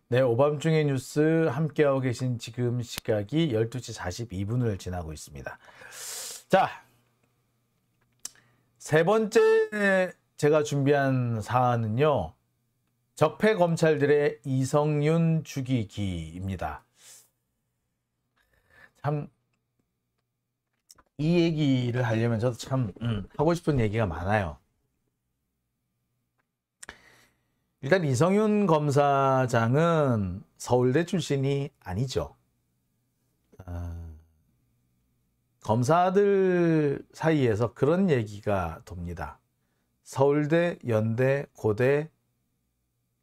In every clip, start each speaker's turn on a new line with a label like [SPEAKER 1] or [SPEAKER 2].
[SPEAKER 1] 네, 오밤중의 뉴스 함께하고 계신 지금 시각이 12시 42분을 지나고 있습니다. 자, 세 번째 제가 준비한 사안은요. 적폐 검찰들의 이성윤 죽이기입니다. 참, 이 얘기를 하려면 저도 참 하고 싶은 얘기가 많아요. 일단 이성윤 검사장은 서울대 출신이 아니죠. 검사들 사이에서 그런 얘기가 돕니다. 서울대, 연대, 고대,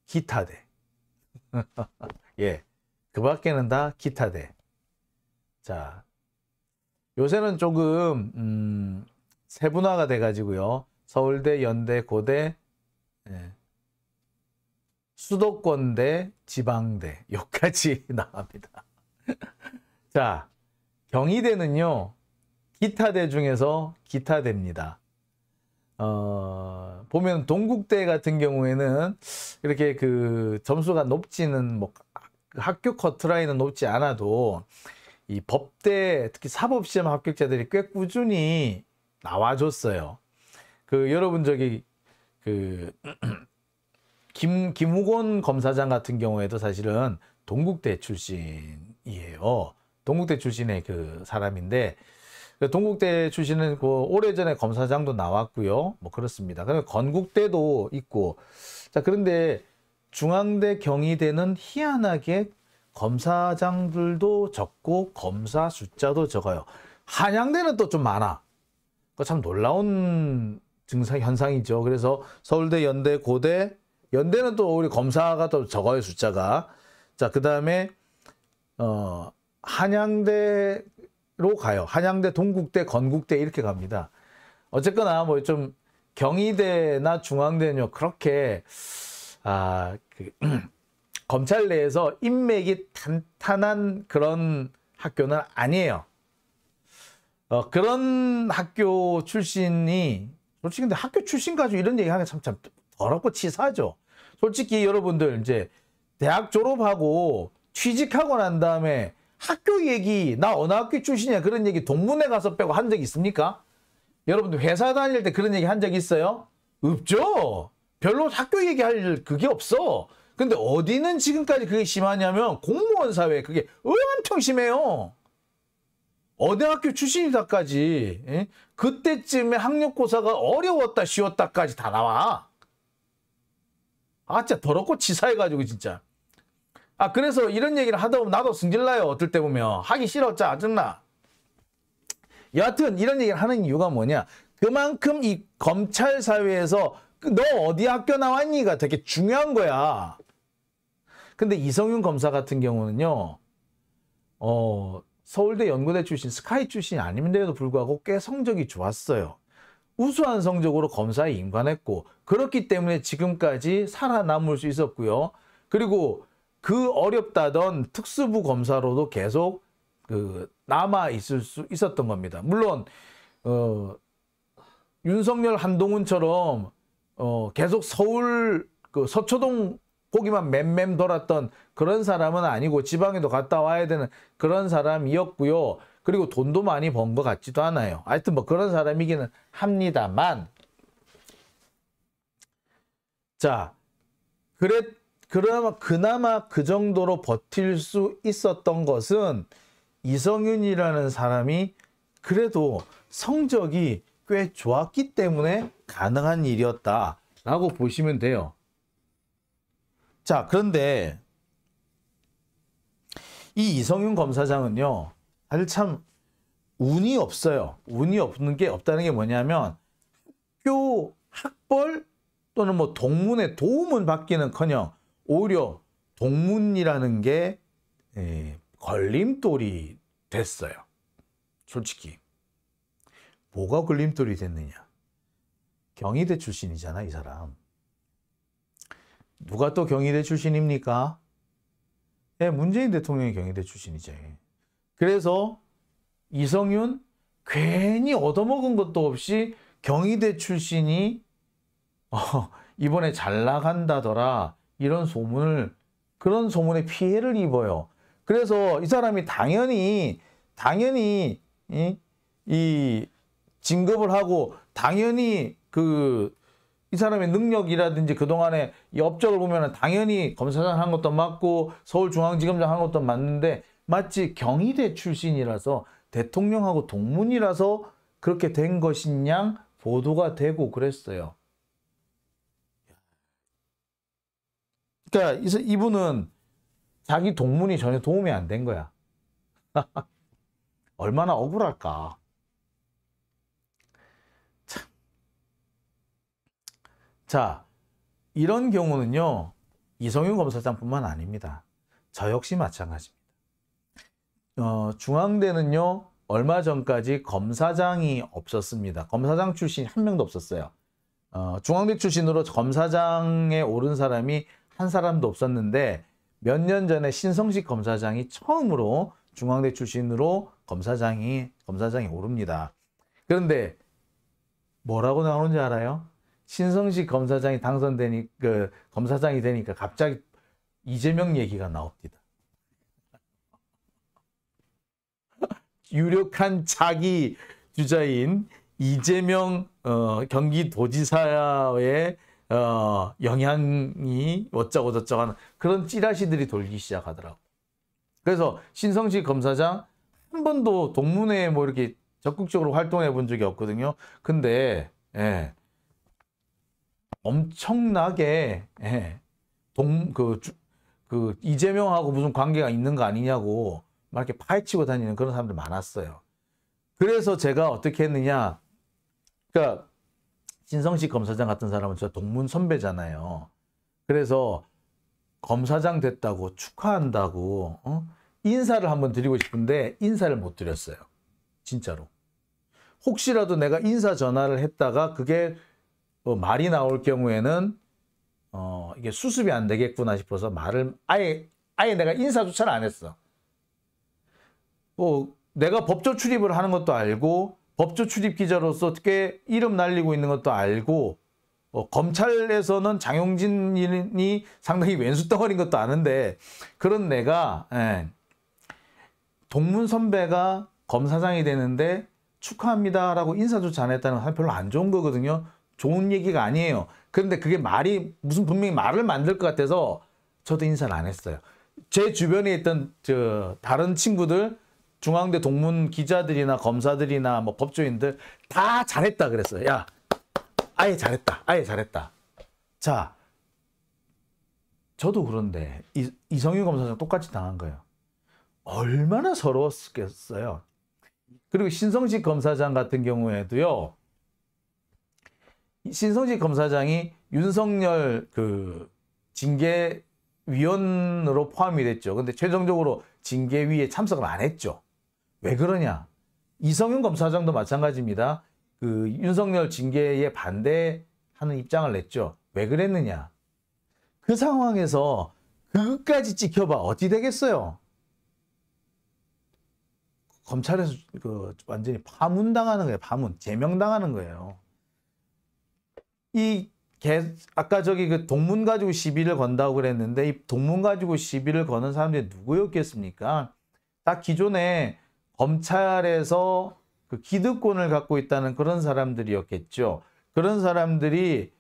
[SPEAKER 1] 기타대. 예, 그 밖에는 다 기타대. 자, 요새는 조금 세분화가 돼가지고요. 서울대, 연대, 고대, 예. 수도권대, 지방대 여기까지 나갑니다. 자, 경희대는요. 기타대 중에서 기타대입니다. 보면 동국대 같은 경우에는 이렇게 그 점수가 높지는 뭐 학교 커트라인은 높지 않아도 이 법대 특히 사법시험 합격자들이 꽤 꾸준히 나와줬어요. 그 여러분 저기 그 김우곤 검사장 같은 경우에도 사실은 동국대 출신이에요. 동국대 출신의 그 사람인데, 동국대 출신은 그 오래전에 검사장도 나왔고요. 뭐 그렇습니다. 그리고 건국대도 있고. 자, 그런데 중앙대, 경희대는 희한하게 검사장들도 적고 검사 숫자도 적어요. 한양대는 또 좀 많아. 그 참 놀라운 현상이죠. 그래서 서울대, 연대, 고대, 연대는 또 우리 검사가 또 적어요, 숫자가. 자, 그 다음에, 한양대로 가요. 한양대, 동국대, 건국대 이렇게 갑니다. 어쨌거나 뭐 좀 경희대나 중앙대는요, 그렇게, 검찰 내에서 인맥이 탄탄한 그런 학교는 아니에요. 그런 학교 출신이, 솔직히 근데 학교 출신 가지고 이런 얘기 하는 게 참 더럽고 치사하죠. 솔직히 여러분들 이제 대학 졸업하고 취직하고 난 다음에 학교 얘기, 나 어느 학교 출신이야 그런 얘기 동문회 가서 빼고 한 적 있습니까? 여러분들 회사 다닐 때 그런 얘기 한 적 있어요? 없죠. 별로 학교 얘기할 그게 없어. 근데 어디는 지금까지 그게 심하냐면 공무원 사회에 그게 엄청 심해요. 어느 학교 출신이다까지. 예? 그때쯤에 학력고사가 어려웠다 쉬웠다까지 다 나와. 진짜 더럽고 치사해가지고 진짜. 그래서 이런 얘기를 하다 보면 나도 승질나요. 어떨 때 보면. 하기 싫어. 짜증나. 여하튼 이런 얘기를 하는 이유가 뭐냐. 그만큼 이 검찰 사회에서 너 어디 학교 나왔니가 되게 중요한 거야. 근데 이성윤 검사 같은 경우는요. 서울대 연고대 출신, 스카이 출신이 아닌데도 불구하고 꽤 성적이 좋았어요. 우수한 성적으로 검사에 임관했고 그렇기 때문에 지금까지 살아남을 수 있었고요. 그리고 그 어렵다던 특수부 검사로도 계속 남아 있을 수 있었던 겁니다. 물론 윤석열 한동훈처럼 계속 서울 그 서초동 거기만 맴맴 돌았던 그런 사람은 아니고 지방에도 갔다 와야 되는 그런 사람이었고요. 그리고 돈도 많이 번 것 같지도 않아요. 하여튼 뭐 그런 사람이기는 합니다만. 자, 그나마 그 정도로 버틸 수 있었던 것은 이성윤이라는 사람이 그래도 성적이 꽤 좋았기 때문에 가능한 일이었다라고 보시면 돼요. 자, 그런데 이 이성윤 검사장은요. 사실 참 운이 없어요. 운이 없다는 게 뭐냐면 학교 학벌 또는 뭐 동문의 도움은 받기는커녕 오히려 동문이라는 게 걸림돌이 됐어요. 솔직히. 뭐가 걸림돌이 됐느냐. 경희대 출신이잖아, 이 사람. 누가 또 경희대 출신입니까? 네, 문재인 대통령이 경희대 출신이죠. 그래서 이성윤 괜히 얻어먹은 것도 없이 경희대 출신이 이번에 잘 나간다더라 이런 소문을 그런 소문에 피해를 입어요. 그래서 이 사람이 당연히 이 진급을 하고 당연히 이 사람의 능력이라든지 그동안의 이 업적을 보면 당연히 검사장 한 것도 맞고 서울중앙지검장 한 것도 맞는데 마치 경희대 출신이라서 대통령하고 동문이라서 그렇게 된 것이냐 보도가 되고 그랬어요. 그러니까 이분은 자기 동문이 전혀 도움이 안 된 거야. 얼마나 억울할까. 참. 자, 이런 경우는요. 이성윤 검사장뿐만 아닙니다. 저 역시 마찬가지입니다. 중앙대는요. 얼마 전까지 검사장이 없었습니다. 검사장 출신 한 명도 없었어요. 중앙대 출신으로 검사장에 오른 사람이 한 사람도 없었는데 몇 년 전에 신성식 검사장이 처음으로 중앙대 출신으로 검사장이 오릅니다. 그런데 뭐라고 나오는지 알아요? 신성식 검사장이 검사장이 되니까 갑자기 이재명 얘기가 나옵니다. 유력한 차기 주자인 이재명 경기도지사의 영향이 어쩌고 저쩌고 하는 그런 찌라시들이 돌기 시작하더라고. 그래서 신성식 검사장 한 번도 동문회에 뭐 이렇게 적극적으로 활동해 본 적이 없거든요. 근데 엄청나게 이재명하고 무슨 관계가 있는 거 아니냐고 막 이렇게 파헤치고 다니는 그런 사람들 많았어요. 그래서 제가 어떻게 했느냐. 그러니까 신성식 검사장 같은 사람은 저 동문 선배잖아요. 그래서 검사장 됐다고 축하한다고 인사를 한번 드리고 싶은데 인사를 못 드렸어요. 진짜로. 혹시라도 내가 인사 전화를 했다가 그게 말이 나올 경우에는 이게 수습이 안 되겠구나 싶어서 말을 아예 내가 인사조차를 안 했어. 내가 법조 출입을 하는 것도 알고 법조 출입 기자로서 어떻게 이름 날리고 있는 것도 알고 검찰에서는 장용진이 상당히 왼수 덩어리인 것도 아는데 그런 내가 동문 선배가 검사장이 되는데 축하합니다라고 인사조차 안 했다는 건 별로 안 좋은 거거든요. 좋은 얘기가 아니에요. 그런데 그게 무슨 분명히 말을 만들 것 같아서 저도 인사를 안 했어요. 제 주변에 있던 다른 친구들 중앙대 동문 기자들이나 검사들이나 뭐 법조인들 다 잘했다 그랬어요. 야, 아예 잘했다. 자, 저도 그런데 이성윤 검사장 똑같이 당한 거예요. 얼마나 서러웠겠어요. 그리고 신성식 검사장 같은 경우에도요. 신성식 검사장이 윤석열 징계위원으로 포함이 됐죠. 근데 최종적으로 징계위에 참석을 안 했죠. 왜 그러냐? 이성윤 검사장도 마찬가지입니다. 윤석열 징계에 반대하는 입장을 냈죠. 왜 그랬느냐? 그 상황에서 그것까지 지켜봐 어찌 되겠어요? 검찰에서 완전히 파문당하는 거예요. 제명당하는 거예요. 아까 동문 가지고 시비를 건다고 그랬는데 이 동문 가지고 시비를 거는 사람들이 누구였겠습니까? 딱 기존에 검찰에서 기득권을 갖고 있다는 그런 사람들이었겠죠. 그런 사람들이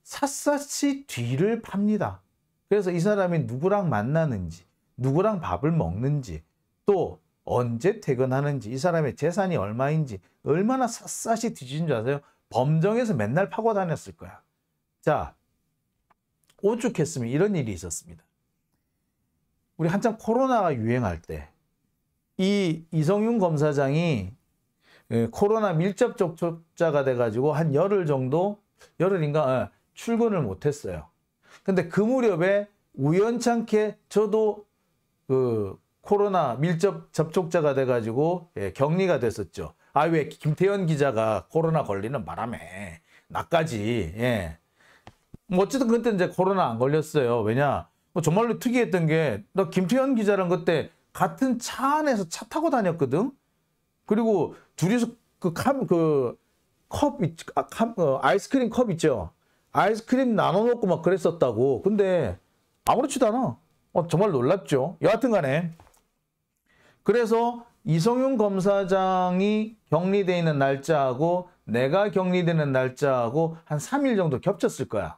[SPEAKER 1] 샅샅이 뒤를 팝니다. 그래서 이 사람이 누구랑 만나는지, 누구랑 밥을 먹는지, 또 언제 퇴근하는지, 이 사람의 재산이 얼마인지 얼마나 샅샅이 뒤지는 줄 아세요? 범정에서 맨날 파고 다녔을 거야. 자, 오죽했으면 이런 일이 있었습니다. 우리 한참 코로나가 유행할 때 이 이성윤 검사장이 코로나 밀접 접촉자가 돼가지고 한 열흘인가 출근을 못했어요. 근데 그 무렵에 우연찮게 저도 코로나 밀접 접촉자가 돼가지고 격리가 됐었죠. 왜 김태현 기자가 코로나 걸리는 바람에 나까지 뭐 어쨌든 그때 이제 코로나 안 걸렸어요. 왜냐? 정말로 특이했던 게 나 김태현 기자랑 그때 같은 차 안에서 차 타고 다녔거든. 그리고 둘이서 아이스크림 컵 있죠. 아이스크림 나눠 먹고 막 그랬었다고. 근데 아무렇지도 않아. 정말 놀랍죠. 여하튼 간에 그래서 이성윤 검사장이 격리돼 있는 날짜하고 내가 격리되는 날짜하고 한 3일 정도 겹쳤을 거야.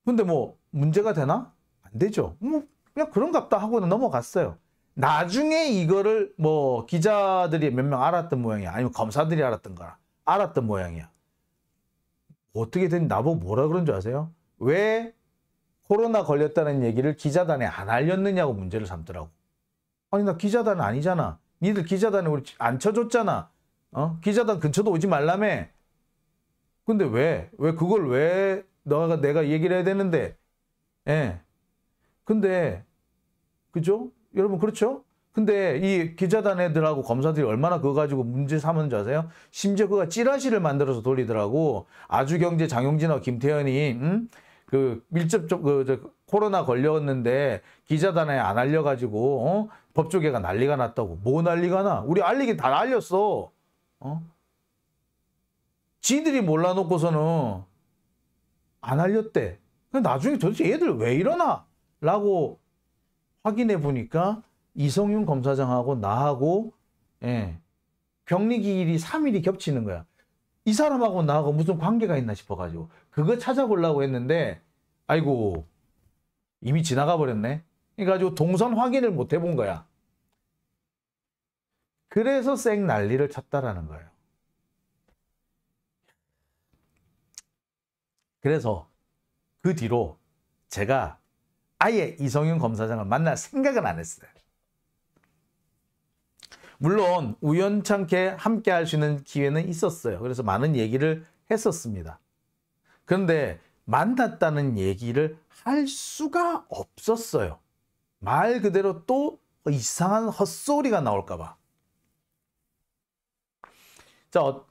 [SPEAKER 1] 근데 뭐 문제가 되나? 안 되죠. 뭐 그냥 그런갑다 하고는 넘어갔어요. 나중에 이거를 뭐 기자들이 몇 명 알았던 모양이야. 아니면 검사들이 알았던 모양이야. 어떻게 된 나보고 뭐라 그런 줄 아세요? 왜 코로나 걸렸다는 얘기를 기자단에 안 알렸느냐고 문제를 삼더라고. 아니 나 기자단 아니잖아. 니들 기자단에 우리 안 쳐줬잖아. 기자단 근처도 오지 말라며. 근데 왜 그걸 왜 내가 얘기를 해야 되는데. 예. 근데 그죠? 여러분 그렇죠? 근데 이 기자단 애들하고 검사들이 얼마나 그거 가지고 문제 삼았는지 아세요? 심지어 그가 찌라시를 만들어서 돌리더라고. 아주경제 장용진하고 김태현이 그 밀접적 코로나 걸렸는데 기자단에 안 알려가지고 법조계가 난리가 났다고. 뭐 난리가 나? 우리 알리긴 다 알렸어. 지들이 몰라놓고서는 안 알렸대. 나중에 도대체 얘들 왜 이러나? 라고 확인해 보니까 이성윤 검사장하고 나하고 격리 기일이 3일이 겹치는 거야. 이 사람하고 나하고 무슨 관계가 있나 싶어가지고 그거 찾아보려고 했는데 아이고 이미 지나가 버렸네. 그래가지고 동선 확인을 못 해본 거야. 그래서 쌩 난리를 쳤다라는 거예요. 그래서 그 뒤로 제가 아예 이성윤 검사장을 만날 생각은 안 했어요. 물론 우연찮게 함께 할 수 있는 기회는 있었어요. 그래서 많은 얘기를 했었습니다. 그런데 만났다는 얘기를 할 수가 없었어요. 말 그대로 또 이상한 헛소리가 나올까 봐. 자,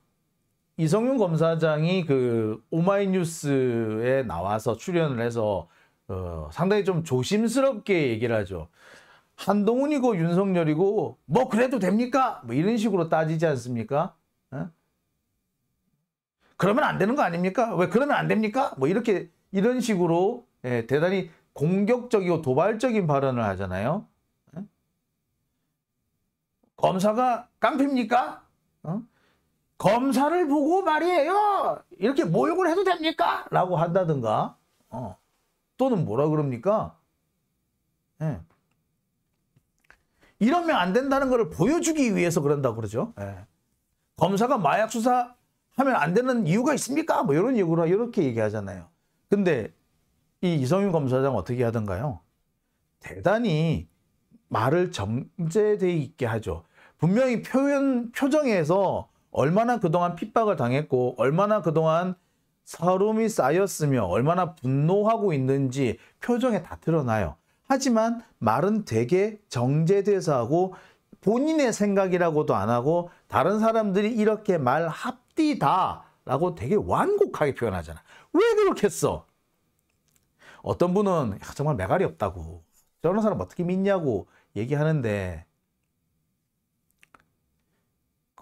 [SPEAKER 1] 이성윤 검사장이 그 오마이뉴스에 나와서 출연을 해서 상당히 좀 조심스럽게 얘기를 하죠. 한동훈이고 윤석열이고 뭐 그래도 됩니까? 뭐 이런 식으로 따지지 않습니까? 그러면 안 되는 거 아닙니까? 왜 그러면 안 됩니까? 뭐 이런 식으로 대단히 공격적이고 도발적인 발언을 하잖아요. 검사가 깡패입니까? 검사를 보고 말이에요. 이렇게 모욕을 해도 됩니까? 라고 한다든가 또는 뭐라 그럽니까? 이러면 안 된다는 것을 보여주기 위해서 그런다고 그러죠. 검사가 마약 수사하면 안 되는 이유가 있습니까? 뭐 이런 식으로 이렇게 얘기하잖아요. 근데 이 이성윤 검사장 어떻게 하던가요? 대단히 말을 점제돼 있게 하죠. 분명히 표정에서 얼마나 그동안 핍박을 당했고 얼마나 그동안 서름이 쌓였으며 얼마나 분노하고 있는지 표정에 다 드러나요. 하지만 말은 되게 정제돼서 하고 본인의 생각이라고도 안 하고 다른 사람들이 이렇게 말합디다 라고 되게 완곡하게 표현하잖아. 왜 그렇겠어? 어떤 분은 정말 매갈이 없다고 저런 사람 어떻게 믿냐고 얘기하는데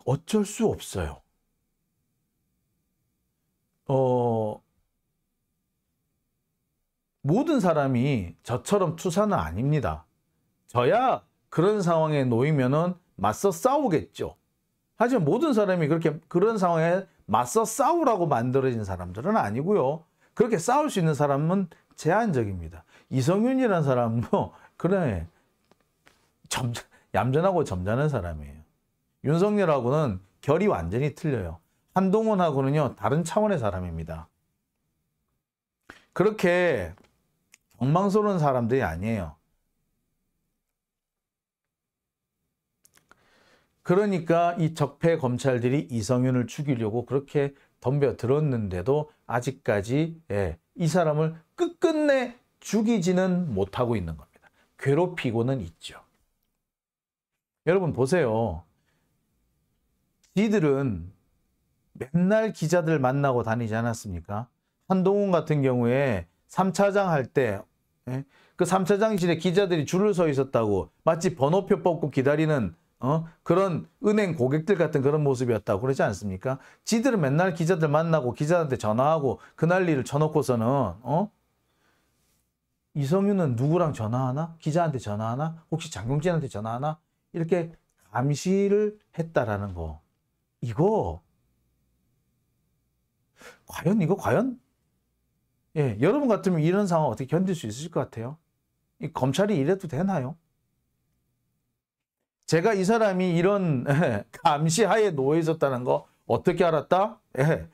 [SPEAKER 1] 어쩔 수 없어요. 모든 사람이 저처럼 투사는 아닙니다. 저야 그런 상황에 놓이면은 맞서 싸우겠죠. 하지만 모든 사람이 그런 상황에 맞서 싸우라고 만들어진 사람들은 아니고요. 그렇게 싸울 수 있는 사람은 제한적입니다. 이성윤이라는 사람은 그래 얌전하고 점잖은 사람이에요. 윤석열하고는 결이 완전히 틀려요. 한동훈하고는요 다른 차원의 사람입니다. 그렇게 엉망스러운 사람들이 아니에요. 그러니까 이 적폐 검찰들이 이성윤을 죽이려고 그렇게 덤벼들었는데도 아직까지 이 사람을 끝끝내 죽이지는 못하고 있는 겁니다. 괴롭히고는 있죠. 여러분 보세요. 이들은 맨날 기자들 만나고 다니지 않았습니까? 한동훈 같은 경우에 3차장 할 때 그 3차장실에 기자들이 줄을 서 있었다고 마치 번호표 뽑고 기다리는 그런 은행 고객들 같은 그런 모습이었다고 그러지 않습니까? 지들은 맨날 기자들 만나고 기자한테 전화하고 그 난리를 쳐놓고서는 이성윤은 누구랑 전화하나? 기자한테 전화하나? 혹시 장경진한테 전화하나? 이렇게 감시를 했다라는 거. 이거 과연 예, 여러분 같으면 이런 상황 어떻게 견딜 수 있으실 것 같아요? 이 검찰이 이래도 되나요? 제가 이 사람이 이런 감시하에 놓여 있었다는 거 어떻게 알았다? 예,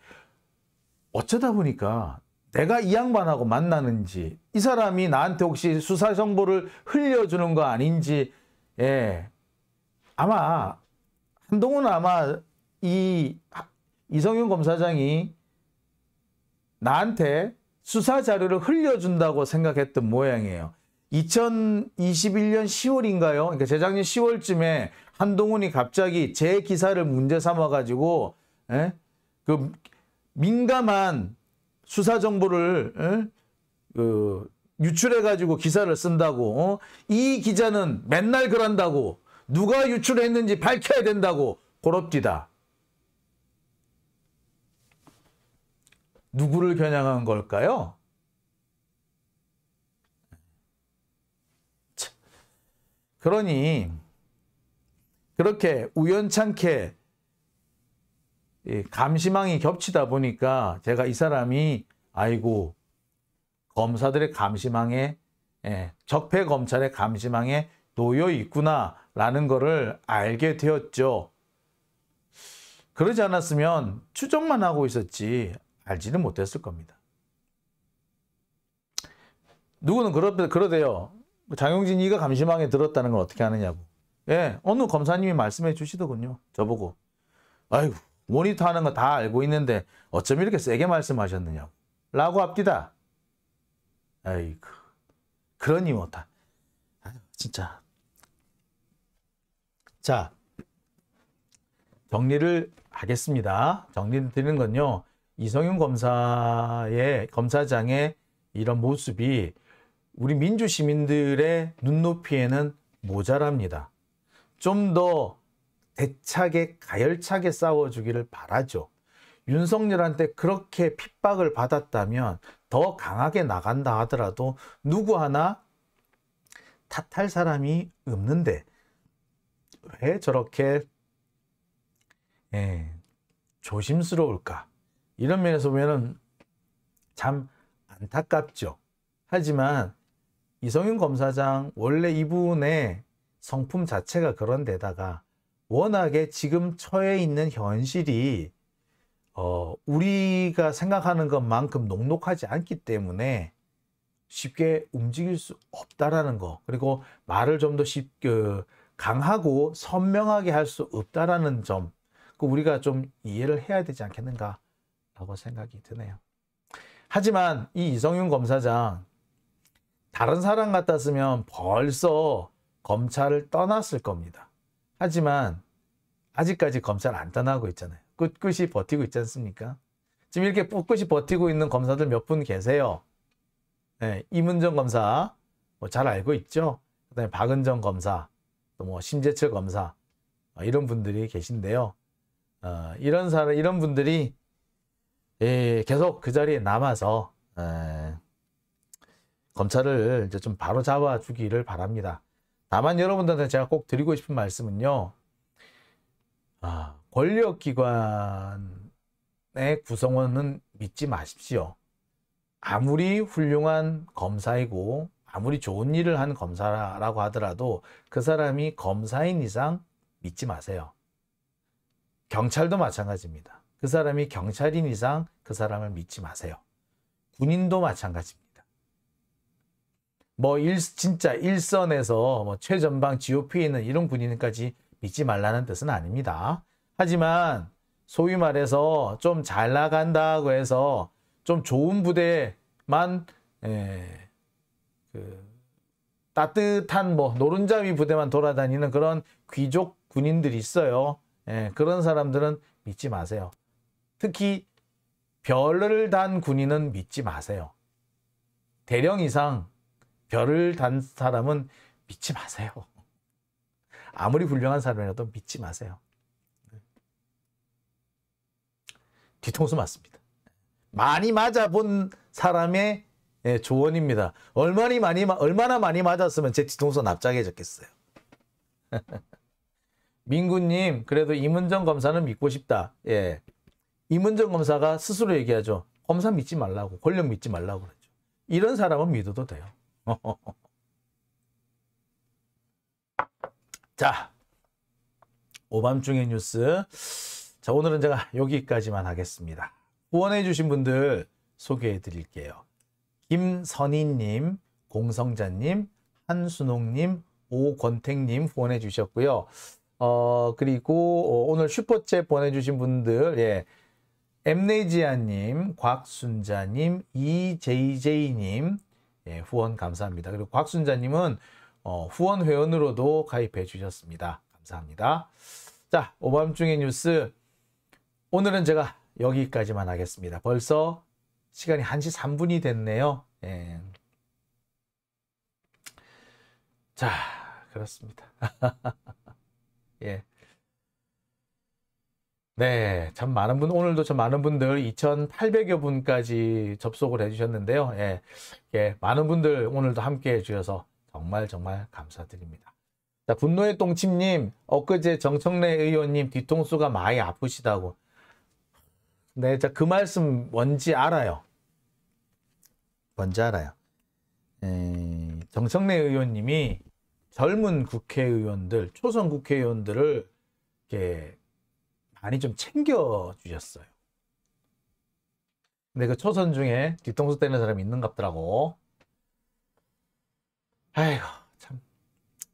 [SPEAKER 1] 어쩌다 보니까 내가 이 양반하고 만나는지, 이 사람이 나한테 혹시 수사 정보를 흘려주는 거 아닌지, 예, 아마 한동훈은 아마 이성윤 검사장이 나한테 수사 자료를 흘려준다고 생각했던 모양이에요. 2021년 10월인가요? 그러니까 재작년 10월쯤에 한동훈이 갑자기 제 기사를 문제 삼아가지고, 예? 그 민감한 수사 정보를 유출해가지고 기사를 쓴다고. 이 기자는 맨날 그런다고. 누가 유출했는지 밝혀야 된다고. 고럽디다. 누구를 겨냥한 걸까요? 그러니 그렇게 우연찮게 감시망이 겹치다 보니까 제가 이 사람이 아이고 검사들의 감시망에 적폐 검찰의 감시망에 놓여 있구나라는 거를 알게 되었죠. 그러지 않았으면 추정만 하고 있었지 알지는 못했을 겁니다. 누구는 그러대요. 장용진 이가 감시망에 들었다는 걸 어떻게 아느냐고. 예, 어느 검사님이 말씀해 주시더군요. 저보고. 아이고 모니터 하는 거 다 알고 있는데 어쩜 이렇게 세게 말씀하셨느냐고. 라고 합디다. 아이고 그러니 못한. 진짜. 자, 정리를 하겠습니다. 정리를 드리는 건요. 이성윤 검사장의 이런 모습이 우리 민주 시민들의 눈높이에는 모자랍니다. 좀 더 대차게 가열차게 싸워주기를 바라죠. 윤석열한테 그렇게 핍박을 받았다면 더 강하게 나간다 하더라도 누구 하나 탓할 사람이 없는데 왜 저렇게 조심스러울까? 이런 면에서 보면은 참 안타깝죠. 하지만 이성윤 검사장 원래 이분의 성품 자체가 그런 데다가 워낙에 지금 처해 있는 현실이 우리가 생각하는 것만큼 녹록하지 않기 때문에 쉽게 움직일 수 없다라는 거, 그리고 말을 좀 더 강하고 선명하게 할 수 없다라는 점, 우리가 좀 이해를 해야 되지 않겠는가라고 생각이 드네요. 하지만 이 이성윤 검사장 다른 사람 같았으면 벌써 검찰을 떠났을 겁니다. 하지만 아직까지 검찰 안 떠나고 있잖아요. 꿋꿋이 버티고 있지 않습니까? 지금 이렇게 꿋꿋이 버티고 있는 검사들 몇 분 계세요. 네, 이문정 검사 잘 알고 있죠. 그다음에 박은정 검사, 또 심재철 검사 이런 분들이 계신데요. 이런 분들이 계속 그 자리에 남아서 검찰을 이제 좀 바로 잡아 주기를 바랍니다. 다만 여러분들한테 제가 꼭 드리고 싶은 말씀은요. 권력기관의 구성원은 믿지 마십시오. 아무리 훌륭한 검사이고 아무리 좋은 일을 한 검사라고 하더라도 그 사람이 검사인 이상 믿지 마세요. 경찰도 마찬가지입니다. 그 사람이 경찰인 이상 그 사람을 믿지 마세요. 군인도 마찬가지입니다. 진짜 일선에서 최전방 GOP에 있는 이런 군인까지 믿지 말라는 뜻은 아닙니다. 하지만 소위 말해서 좀 잘 나간다고 해서 좀 좋은 부대만 따뜻한 노른자위 부대만 돌아다니는 그런 귀족 군인들이 있어요. 그런 사람들은 믿지 마세요. 특히 별을 단 군인은 믿지 마세요. 대령 이상 별을 단 사람은 믿지 마세요. 아무리 훌륭한 사람이라도 믿지 마세요. 뒤통수 맞습니다. 많이 맞아본 사람의 예, 조언입니다. 얼마나 많이 맞았으면 제 뒤통수 납작해졌겠어요. 민구님, 그래도 이문정 검사는 믿고 싶다. 예. 이문정 검사가 스스로 얘기하죠. 검사 믿지 말라고, 권력 믿지 말라고 그러죠. 이런 사람은 믿어도 돼요. 자, 오밤중의 뉴스. 자, 오늘은 제가 여기까지만 하겠습니다. 후원해주신 분들 소개해 드릴게요. 김선희님, 공성자님, 한순옥님, 오권택님 후원해 주셨고요. 그리고 오늘 슈퍼챗 보내주신 분들, 예, 엠네지아님, 곽순자님, 이JJ님, 예, 후원 감사합니다. 그리고 곽순자님은 후원 회원으로도 가입해 주셨습니다. 감사합니다. 자, 오밤중의 뉴스. 오늘은 제가 여기까지만 하겠습니다. 벌써 시간이 1시 3분이 됐네요. 예. 자, 그렇습니다. 예. 네, 참 많은 오늘도 참 많은 분들 2,800여 분까지 접속을 해주셨는데요. 예, 예, 많은 분들 오늘도 함께 해주셔서 정말 감사드립니다. 자, 분노의 똥침님, 엊그제 정청래 의원님 뒤통수가 많이 아프시다고. 네, 자, 그 말씀 뭔지 알아요. 뭔지 알아요. 정청래 의원님이 젊은 국회의원들, 초선 국회의원들을 이렇게 많이 좀 챙겨주셨어요. 근데 그 초선 중에 뒤통수 떼는 사람이 있는 것 같더라고. 아이고, 참,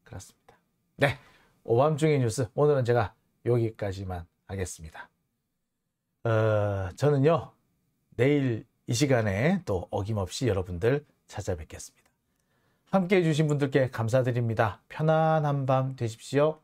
[SPEAKER 1] 그렇습니다. 네, 오밤중의 뉴스. 오늘은 제가 여기까지만 하겠습니다. 저는요, 내일 이 시간에 또 어김없이 여러분들 찾아뵙겠습니다. 함께 해주신 분들께 감사드립니다. 편안한 밤 되십시오.